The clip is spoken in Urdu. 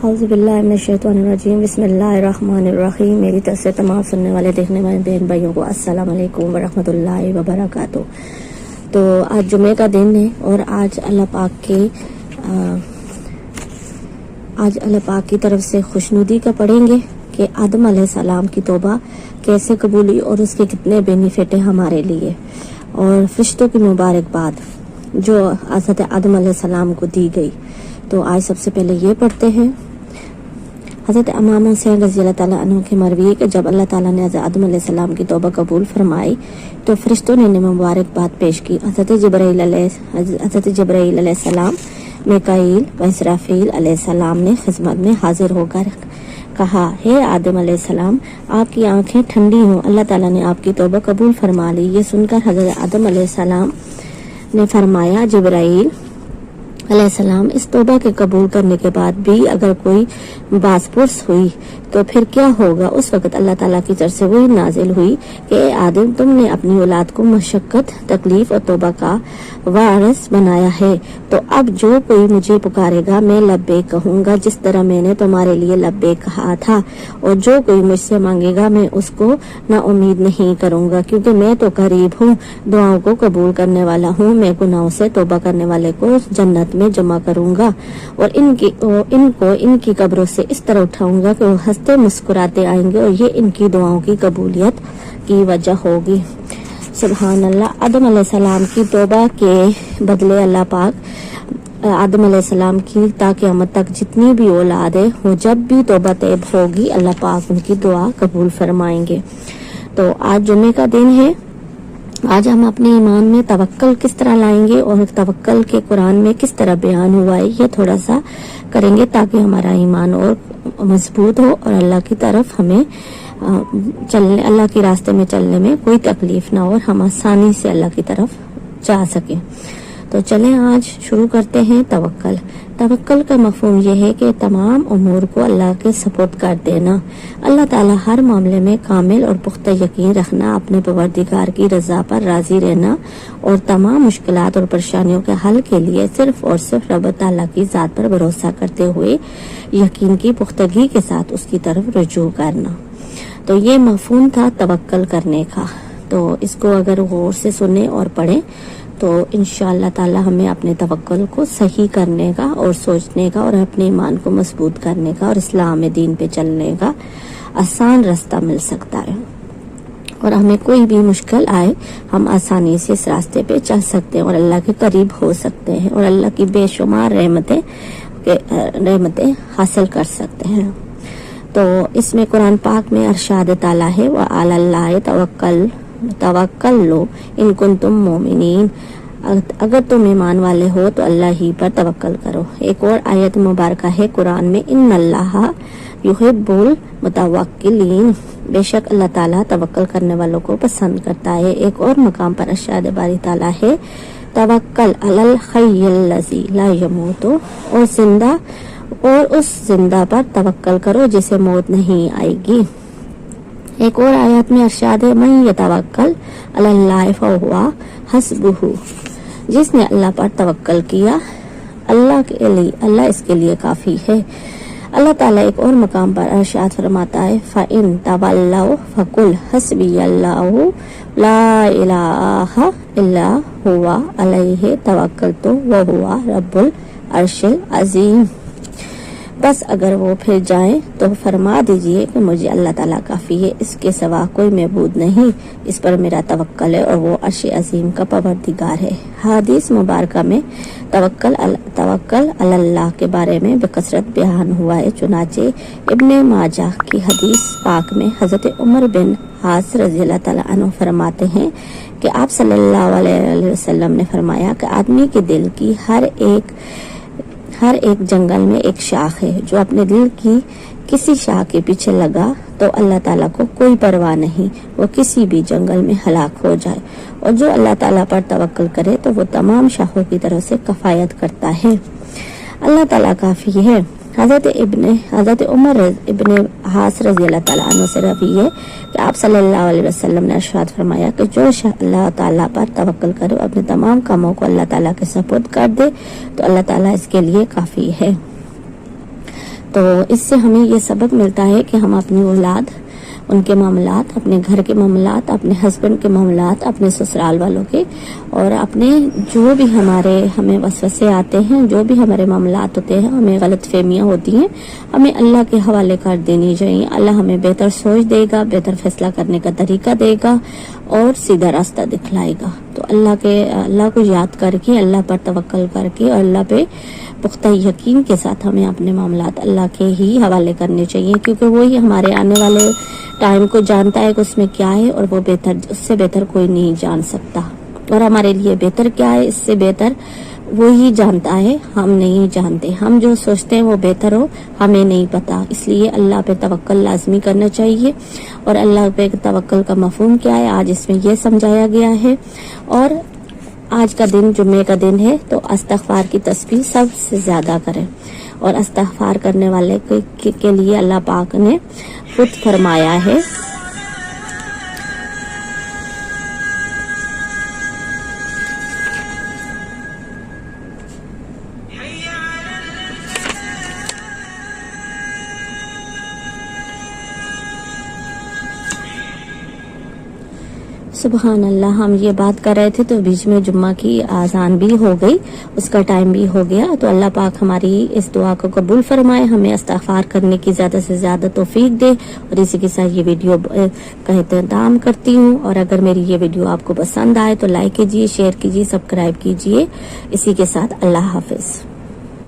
اعوذ باللہ من الشیطان الرجیم، بسم اللہ الرحمن الرحیم۔ میری طرف سے تمام سننے والے دیکھنے والے بہن بھائیوں کو السلام علیکم ورحمۃ اللہ وبرکاتہ۔ تو آج جمعے کا دن ہے اور آج اللہ پاک کی طرف سے خوشنودی کا پڑھیں گے کہ آدم علیہ السلام کی توبہ کیسے قبول ہوئی اور اس کے کتنے بینیفٹ ہیں ہمارے لیے، اور فرشتوں کی مبارکباد جو حضرت آدم علیہ السلام کو دی گئی۔ تو آج سب سے پہلے یہ پڑھتے ہیں۔ حضرت امام حسین رضی اللہ تعالیٰ عنہ کی مروی ہے کہ جب اللہ تعالیٰ نے حضرت آدم علیہ السلام کی توبہ قبول فرمائی تو فرشتوں نے مبارکباد پیش کی۔ حضرت جبرائیل علیہ السلام، میکائیل و اسرافیل علیہ السلام نے خدمت میں حاضر ہو کر کہا، ہے آدم علیہ السلام، آپ کی آنکھیں ٹھنڈی ہوں، اللہ تعالیٰ نے آپ کی توبہ قبول فرما لی۔ یہ سن کر حضرت آدم علیہ السلام نے فرمایا، جبرائیل علیہ السلام، اس توبہ کے قبول کرنے کے بعد بھی اگر کوئی باز پرس ہوئی تو پھر کیا ہوگا؟ اس وقت اللہ تعالیٰ کی طرف سے وہی نازل ہوئی کہ اے آدم، تم نے اپنی اولاد کو مشقت، تکلیف اور توبہ کا وارث بنایا ہے، تو اب جو کوئی مجھے پکارے گا میں لبیک کہوں گا، جس طرح میں نے تمہارے لیے لبیک کہا تھا، اور جو کوئی مجھ سے مانگے گا میں اس کو نا امید نہیں کروں گا، کیونکہ میں تو قریب ہوں، دعاؤں کو قبول کرنے والا ہوں۔ میں گناہوں سے توبہ کرنے والے کو جنت میں جمع کروں گا اور ان کی قبروں سے اس طرح اٹھاؤں گا کہ وہ ہنستے مسکراتے آئیں گے، اور یہ ان کی دعاؤں کی قبولیت کی وجہ ہوگی۔ سبحان اللہ۔ آدم علیہ السلام کی توبہ کے بدلے اللہ پاک آدم علیہ السلام کی تا قیامت تک جتنی بھی اولاد ہے وہ جب بھی توبہ طیب ہوگی اللہ پاک ان کی دعا قبول فرمائیں گے۔ تو آج جمعے کا دن ہے۔ آج ہم اپنے ایمان میں توکل کس طرح لائیں گے اور توکل کے قرآن میں کس طرح بیان ہوا ہے یہ تھوڑا سا کریں گے تاکہ ہمارا ایمان اور مضبوط ہو اور اللہ کی طرف ہمیں اللہ کے راستے میں چلنے میں کوئی تکلیف نہ ہو اور ہم آسانی سے اللہ کی طرف جا سکیں۔ تو چلیں آج شروع کرتے ہیں توکل۔ توکل کا مفہوم یہ ہے کہ تمام امور کو اللہ کے سپرد کر دینا، اللہ تعالیٰ ہر معاملے میں کامل اور پختہ یقین رکھنا، اپنے پروردگار کی رضا پر راضی رہنا اور تمام مشکلات اور پریشانیوں کے حل کے لیے صرف اور صرف رب تعالیٰ کی ذات پر بھروسہ کرتے ہوئے یقین کی پختگی کے ساتھ اس کی طرف رجوع کرنا۔ تو یہ مفہوم تھا توکل کرنے کا۔ تو اس کو اگر غور سے سنیں اور پڑھیں تو انشاءاللہ تعالی ہمیں اپنے توکل کو صحیح کرنے کا اور سوچنے کا اور اپنے ایمان کو مضبوط کرنے کا اور اسلام دین پہ چلنے کا آسان راستہ مل سکتا ہے، اور ہمیں کوئی بھی مشکل آئے ہم آسانی سے اس راستے پہ چل سکتے ہیں اور اللہ کے قریب ہو سکتے ہیں اور اللہ کی بے شمار رحمتیں حاصل کر سکتے ہیں۔ تو اس میں قرآن پاک میں ارشاد تعالیٰ ہے، وَعَلَى اللَّهِ توکلوا ان کنتم مؤمنین، اگر تم ایمان والے ہو تو اللہ ہی پر توکل کرو۔ ایک اور آیت مبارکہ ہے قرآن میں، ان اللہ یحب المتوکلین، بے شک اللہ تعالیٰ توکل کرنے والوں کو پسند کرتا ہے۔ ایک اور مقام پر ارشاد باری تعالیٰ ہے، توکل علی الحی الذی لا یموت، اور اس زندہ پر توکل کرو جسے موت نہیں آئے گی۔ ایک اور آیات میں ارشاد ہے، من یتوکل علی اللہ فہو حسبہ، جس نے اللہ پر توکل کیا اللہ اس کے لیے کافی ہے۔ اللہ تعالیٰ ایک اور مقام پر ارشاد فرماتا ہے، فَإِن تَوَلَّوْا فَقُلْ حَسْبِيَ اللَّهُ لَا إِلَٰهَ إِلَّا هُوَ عَلَيْهِ تَوَكَّلْتُ وَهُوَ رَبُّ الْعَرْشِ الْعَظِيمِ۔ بس اگر وہ پھر جائیں تو فرما دیجئے کہ مجھے اللہ تعالیٰ کافی ہے، اس کے سوا کوئی معبود نہیں، اس پر میرا توکل ہے اور وہ عرش عظیم کا پروردگار ہے۔ حدیث مبارکہ میں توکل علی اللہ کے بارے میں بکثرت بیان ہوا ہے، چنانچہ ابن ماجہ کی حدیث پاک میں حضرت عمر بن عاص رضی اللہ تعالیٰ عنہ فرماتے ہیں کہ آپ صلی اللہ علیہ وسلم نے فرمایا کہ آدمی کے دل کی ہر ایک جنگل میں ایک شاخ ہے، جو اپنے دل کی کسی شاخ کے پیچھے لگا تو اللہ تعالیٰ کو کوئی پرواہ نہیں، وہ کسی بھی جنگل میں ہلاک ہو جائے، اور جو اللہ تعالیٰ پر توکل کرے تو وہ تمام شاخوں کی طرف سے کفایت کرتا ہے۔ اللہ تعالیٰ کافی ہے۔ حضرت عمر ابن عاص رضی اللہ تعالیٰ عنہ سے روی ہے کہ آپ صلی اللہ علیہ وسلم نے ارشاد فرمایا کہ جو اللہ تعالیٰ پر توکل کرے اپنے تمام کاموں کو اللہ تعالیٰ کے سپرد کر دے تو اللہ تعالیٰ اس کے لیے کافی ہے۔ تو اس سے ہمیں یہ سبق ملتا ہے کہ ہم اپنی اولاد، ان کے معاملات، اپنے گھر کے معاملات، اپنے ہسبینڈ کے معاملات، اپنے سسرال والوں کے، اور اپنے جو بھی ہمیں وسوسے آتے ہیں، جو بھی ہمارے معاملات ہوتے ہیں، ہمیں غلط فہمیاں ہوتی ہیں، ہمیں اللہ کے حوالے کر دینی چاہیے. اللہ ہمیں بہتر سوچ دے گا، بہتر فیصلہ کرنے کا طریقہ دے گا اور سیدھا راستہ دکھلائے گا. تو اللہ کو یاد کر کے، اللہ پر توکل کر کے اور اللہ پہ پختہ یقین کے ساتھ ہمیں اپنے معاملات اللہ کے ہی حوالے کرنے چاہیے، کیونکہ وہی ہمارے آنے والے ٹائم کو جانتا ہے کہ اس میں کیا ہے، اور وہ اس سے بہتر کوئی نہیں جان سکتا. اور ہمارے لیے بہتر کیا ہے، اس سے بہتر وہی جانتا ہے، ہم نہیں جانتے. ہم جو سوچتے ہیں وہ بہتر ہو، ہمیں نہیں پتا. اس لیے اللہ پہ توکل لازمی کرنا چاہیے. اور اللہ پہ توکل کا مفہوم کیا ہے، آج اس میں یہ سمجھایا گیا ہے. اور آج کا دن جمعے کا دن ہے، تو استغفار کی تسبیح سب سے زیادہ کریں. اور استغفار کرنے والے کے لیے اللہ پاک نے خود فرمایا ہے، سبحان اللہ. ہم یہ بات کر رہے تھے تو بیچ میں جمعہ کی اذان بھی ہو گئی، اس کا ٹائم بھی ہو گیا. تو اللہ پاک ہماری اس دعا کو قبول فرمائے، ہمیں استغفار کرنے کی زیادہ سے زیادہ توفیق دے. اور اسی کے ساتھ یہ ویڈیو کا اختتام کرتی ہوں. اور اگر میری یہ ویڈیو آپ کو پسند آئے تو لائک کیجیے، شیئر کیجیے، سبسکرائب کیجیے. اسی کے ساتھ اللہ حافظ.